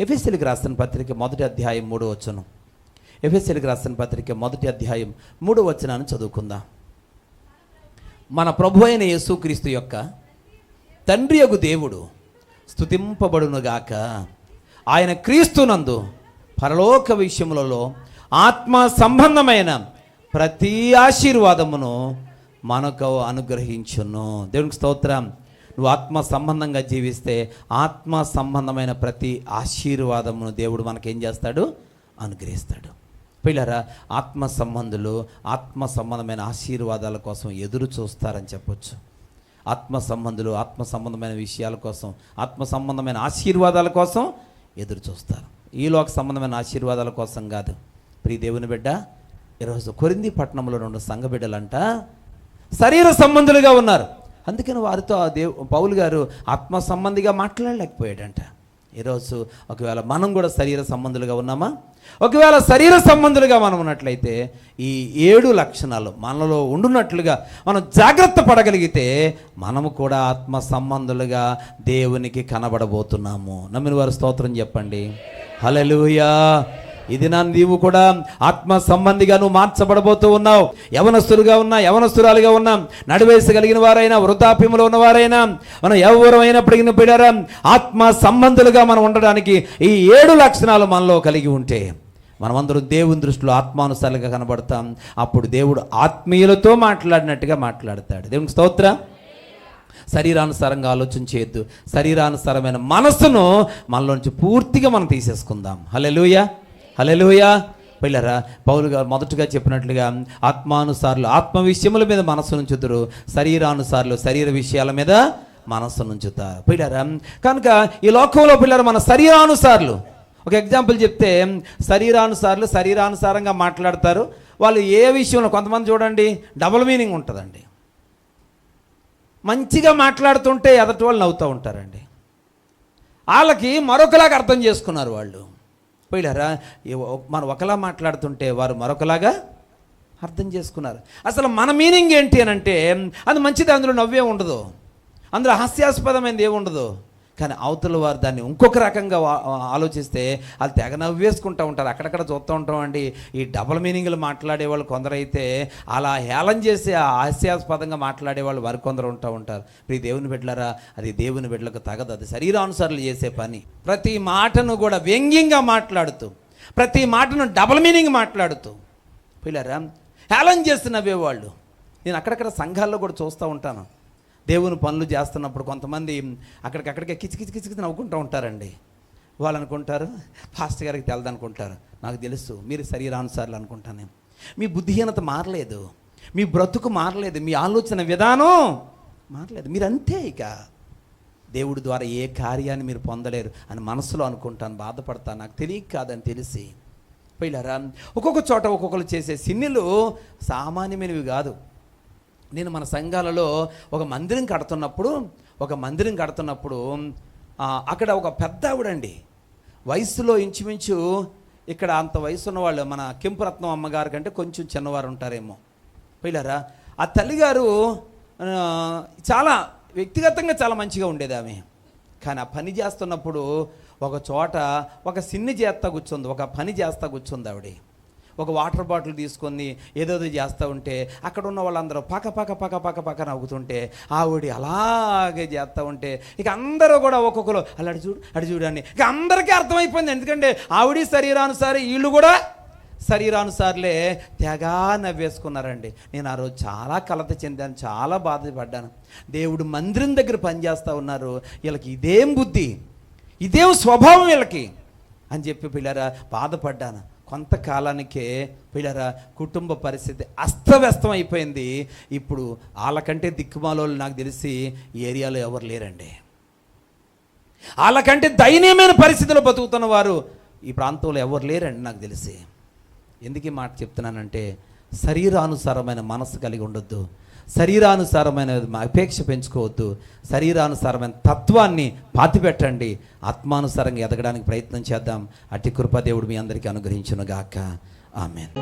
ఎఫెసీయులకు రాసిన పత్రిక 1వ అధ్యాయం 3వ వచనం. ఎఫెసీయులకు రాసిన పత్రిక 1వ అధ్యాయం 3వ వచనాన్ని చదువుకుందాం. మన ప్రభు అయిన యేసుక్రీస్తు యొక్క తండ్రియగు దేవుడు స్తుతింపబడునుగాక. ఆయన క్రీస్తునందు పరలోక విషయములలో ఆత్మ సంబంధమైన ప్రతి ఆశీర్వాదమును మనకు అనుగ్రహించును. దేవునికి స్తోత్రం. నువ్వు ఆత్మ సంబంధంగా జీవిస్తే ఆత్మ సంబంధమైన ప్రతి ఆశీర్వాదమును దేవుడు మనకేం చేస్తాడు? అనుగ్రహిస్తాడు. పిల్లరా, ఆత్మ సంబంధులు ఆత్మ సంబంధమైన ఆశీర్వాదాల కోసం ఎదురు చూస్తారని చెప్పొచ్చు. ఆత్మ సంబంధులు ఆత్మ సంబంధమైన విషయాల కోసం, ఆత్మ సంబంధమైన ఆశీర్వాదాల కోసం ఎదురు చూస్తారు. ఈ లోక సంబంధమైన ఆశీర్వాదాల కోసం కాదు. ప్రియ దేవుని బిడ్డ, ఈరోజు కొరింథీ పట్టణంలో 2 సంఘ బిడ్డలంట శరీర సంబంధులుగా ఉన్నారు. అందుకని వారితో పౌలు గారు ఆత్మ సంబంధిగా మాట్లాడలేకపోయాడంట. ఈరోజు ఒకవేళ మనం కూడా శరీర సంబంధులుగా ఉన్నామా? ఒకవేళ శరీర సంబంధులుగా మనం ఉన్నట్లయితే ఈ 7 లక్షణాలు మనలో ఉండున్నట్లుగా మనం జాగ్రత్త పడగలిగితే మనము కూడా ఆత్మ సంబంధులుగా దేవునికి కనబడబోతున్నాము. నమ్మిన వారు స్తోత్రం చెప్పండి. హల్లెలూయా. ఇది నీవు కూడా ఆత్మ సంబంధిగా నువ్వు మార్చబడబోతూ ఉన్నావు. యవనస్తులుగా ఉన్నా, యవనస్తురాలుగా ఉన్నా, నడివయసు కలిగిన వారైనా, వృద్ధాప్యంలో ఉన్నవారైనా, మనం ఎవరైనప్పటికీ బిడ్డరా ఆత్మ సంబంధులుగా మనం ఉండడానికి ఈ 7 లక్షణాలు మనలో కలిగి ఉంటే మనమందరం దేవుని దృష్టిలో ఆత్మానుసారులుగా కనబడతాం. అప్పుడు దేవుడు ఆత్మీయులతో మాట్లాడినట్టుగా మాట్లాడతాడు. దేవునికి స్తోత్రం. శరీరానుసారంగా ఆలోచన చేయొద్దు. శరీరానుసారమైన మనస్సును మనలోంచి పూర్తిగా మనం తీసేసుకుందాం. హల్లెలూయా, హల్లెలూయా. పిల్లరా, పౌలు గారు మొదటగా చెప్పినట్లుగా ఆత్మానుసారులు ఆత్మ విషయముల మీద మనస్సు నుంచుతారు, శరీరానుసారులు శరీర విషయాల మీద మనస్సు నుంచుతారు. పిల్లరా, కనుక ఈ లోకంలో పిల్లలు మన శరీరానుసారులు. ఒక ఎగ్జాంపుల్ చెప్తే, శరీరానుసారంగా మాట్లాడతారు. వాళ్ళు ఏ విషయంలో కొంతమంది చూడండి డబుల్ మీనింగ్ ఉంటుందండి. మంచిగా మాట్లాడుతుంటే ఎదటి వాళ్ళు నవ్వుతూ ఉంటారండి. వాళ్ళకి మరొకలాగా అర్థం చేసుకున్నారు వాళ్ళు. పోయిలారా, మనం ఒకలా మాట్లాడుతుంటే వారు మరొకలాగా అర్థం చేసుకున్నారు. అసలు మన మీనింగ్ ఏంటి అని అంటే అది మంచిది, అందులో నవ్వే ఉండదు, అందులో హాస్యాస్పదమైనది ఏముండదు. కానీ అవతల వారు దాన్ని ఇంకొక రకంగా ఆలోచిస్తే వాళ్ళు తెగ నవ్వేసుకుంటూ ఉంటారు. అక్కడక్కడ చూస్తూ ఉంటామండి. ఈ డబుల్ మీనింగ్లు మాట్లాడేవాళ్ళు కొందరైతే అలా హేళన చేసి హాస్యాస్పదంగా మాట్లాడేవాళ్ళు వారు కొందరు ఉంటారు. ప్రియ దేవుని బిడ్డలారా, అది దేవుని బిడ్డలకు తగదు. అది శరీరానుసారులు చేసే పని. ప్రతి మాటను కూడా వ్యంగ్యంగా మాట్లాడుతూ, ప్రతి మాటను డబుల్ మీనింగ్ మాట్లాడుతూ పిల్లరా హేళన చేసి నవ్వేవాళ్ళు నేను అక్కడక్కడ సంఘాల్లో కూడా చూస్తూ ఉంటాను. దేవుని పనులు చేస్తున్నప్పుడు కొంతమంది అక్కడికక్కడికే కిచకిచకిచకి నవ్వుకుంటూ ఉంటారండి. వాళ్ళు అనుకుంటారు పాస్టర్ గారికి తెలదనుకుంటారు. నాకు తెలుసు మీరు శరీరానుసారులు అనుకుంటాను. మీ బుద్ధిహీనత మారలేదు, మీ బ్రతుకు మారలేదు, మీ ఆలోచన విధానం మారలేదు. మీరు అంతే. ఇక దేవుడి ద్వారా ఏ కార్యాన్ని మీరు పొందలేరు అని మనసులో అనుకుంటాను, బాధపడతాను. నాకు తెలియక కాదని తెలిసి పోయిలారా, ఒక్కొక్క చోట ఒక్కొక్కరు చేసే సిన్నులు సామాన్యమైనవి కాదు. నేను మన సంఘాలలో ఒక మందిరం కడుతున్నప్పుడు అక్కడ ఒక పెద్ద ఆవిడండి, వయసులో ఇంచుమించు ఇక్కడ అంత వయసు ఉన్నవాళ్ళు మన కెంపురత్నం అమ్మగారి కంటే కొంచెం చిన్నవారు ఉంటారేమో. పోయిలారా, ఆ తల్లిగారు చాలా వ్యక్తిగతంగా చాలా మంచిగా ఉండేది ఆమె. కానీ ఆ పని చేస్తున్నప్పుడు ఒక చోట ఒక సిన్ని చేస్తా కూర్చుంది, ఒక పని చేస్తా కూర్చుంది ఆవిడ. ఒక వాటర్ బాటిల్ తీసుకొని ఏదో చేస్తూ ఉంటే అక్కడ ఉన్న వాళ్ళందరూ పక్క నవ్వుతుంటే ఆవిడ అలాగే చేస్తూ ఉంటే ఇక అందరూ కూడా ఒక్కొక్కరు అలా అటు చూడని ఇక అందరికీ అర్థమైపోయింది. ఎందుకంటే ఆవిడ శరీరానుసారి, వీళ్ళు కూడా శరీరానుసారులే తెగా నవ్వేసుకున్నారండి. నేను ఆ రోజు చాలా కలత చెందాను, చాలా బాధపడ్డాను. దేవుడు మందిరం దగ్గర పనిచేస్తూ ఉన్నారు, వీళ్ళకి ఇదేం బుద్ధి, ఇదేం స్వభావం వీళ్ళకి అని చెప్పి పిల్లరా బాధపడ్డాను. కొంతకాలానికే పిల్లరా కుటుంబ పరిస్థితి అస్తవ్యస్తం అయిపోయింది. ఇప్పుడు వాళ్ళకంటే దిక్కుమాలోళ్ళు నాకు తెలిసి ఈ ఏరియాలో ఎవరు లేరండి. వాళ్ళకంటే దయనీయమైన పరిస్థితుల్లో బతుకుతున్న వారు ఈ ప్రాంతంలో ఎవరు లేరండి నాకు తెలిసి. ఎందుకు ఈ మాట చెప్తున్నానంటే, శరీరానుసారమైన మనసు కలిగి ఉండొద్దు, శరీరానుసారమైన అపేక్ష పెంచుకోవద్దు, శరీరానుసారమైన తత్వాన్ని పాతిపెట్టండి. ఆత్మానుసారంగా ఎదగడానికి ప్రయత్నం చేద్దాం. అట్టి కృప దేవుడు మీ అందరికీ అనుగ్రహించును గాక. ఆమేన్.